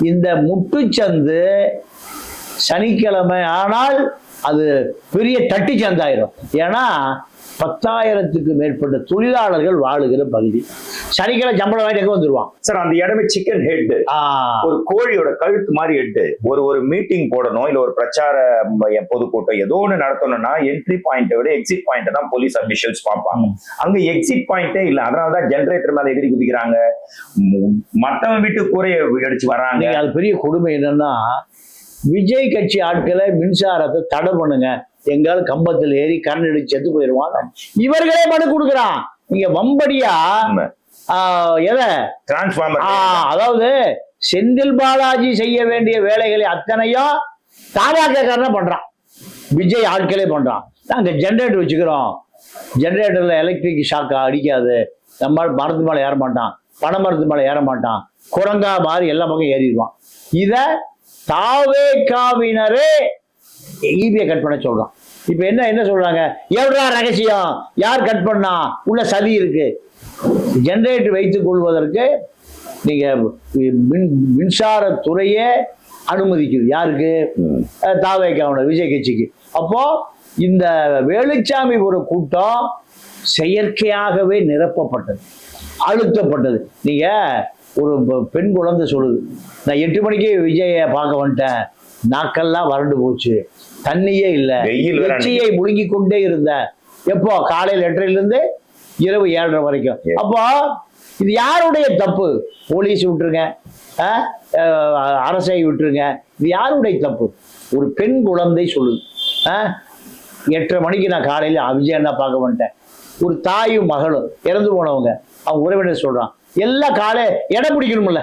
இந்த முட்டுச்சந்து சனிக்கிழமை ஆனால் அது பெரிய தட்டி சந்தாயிரும். ஏன்னா 10,000க்கு மேற்பட்ட தொழிலாளர்கள் வாழுகிற பகுதி. சனிக்கிழமை சம்பளம் வாங்கிட்டு எங்க வந்துருவான் சார்? அந்த இடமே சிக்கன் ஹெட், ஒரு கோழியோட கழுத்து மாதிரி ஹெட். ஒரு மீட்டிங் போடணும், இல்ல ஒரு பிரச்சார பொதுக்கூட்டம் ஏதோ ஒண்ணு நடத்தணும்னா என்ட்ரி பாயிண்ட்டை விட எக்ஸிட் பாயிண்ட் தான் போலீஸ் அபிஷியல்ஸ் பார்ப்பாங்க. அங்க எக்ஸிட் பாயிண்டே இல்ல. அதனாலதான் ஜெனரேட்டர் மேல எகிரி குதிக்கிறாங்க, மத்தவன் வீட்டு கூரையை அடிச்சு வராங்க. அது பெரிய கொடுமை என்னன்னா, விஜய் கட்சி ஆட்களை மின்சாரத்தை தடை பண்ணுங்க, எங்காலும் கம்பத்தில் ஏறி கரண்ட் அடிச்சு செத்து போயிருவாங்க. இவர்களே மனு கொடுக்குறான். நீங்க வம்படியா எதை டிரான்ஸ்பார்மர், அதாவது செந்தில் பாலாஜி செய்ய வேண்டிய வேலைகளை அத்தனையும் தாவாக்காரனா பண்றான், விஜய் ஆட்களே பண்றான். நாங்க ஜெனரேட்டர் வச்சுக்கிறோம், ஜெனரேட்டர்ல எலக்ட்ரிக் ஷாக்கா அடிக்காது, நம்ம மரத்து மேலே ஏற மாட்டான், பனை மரத்து மேலே ஏற மாட்டான், குரங்கா மாதிரி எல்லா பக்கம் ஏறிடுவான். இத தாவேக்காவினரே ஈபியை கட் பண்ண சொல்றான். இப்ப என்ன சொல்றாங்க, எவ்வளோ ரகசியம், யார் கட் பண்ணா, உள்ள சதி இருக்கு. ஜெனரேட்டர் வைத்துக் கொள்வதற்கு நீங்க மின்சாரத்துறையே அனுமதிக்குது. யாருக்கு? தாவேக்காவினர், விஜய் கட்சிக்கு. அப்போ இந்த வேலுச்சாமி ஒரு கூட்டம் செயற்கையாகவே நிரப்பப்பட்டது, அழுத்தப்பட்டது. நீங்க ஒரு பெண் குழந்தை சொல்லுது, நான் 8 மணிக்கு விஜயை பார்க்க வந்துட்டேன், நாக்கெல்லாம் வறண்டு போச்சு, தண்ணியே இல்லை, வெற்றியை முழுங்கி கொண்டே இருந்தேன். எப்போ? காலையில் 8:30 இரவு 7:30 வரைக்கும். அப்போ இது யாருடைய தப்பு? போலீஸ் விட்டுருங்க, அரசை விட்டுருங்க, இது யாருடைய தப்பு? ஒரு பெண் குழந்தை சொல்லுது, 8:30 மணிக்கு நான் காலையில் விஜய் என்ன பார்க்க வந்துட்டேன். ஒரு தாயும் மகளும் இறந்து போனவங்க, அவங்க உறவினர் சொல்றான், எல்லாம் காலை இடம் பிடிக்கணும்ல,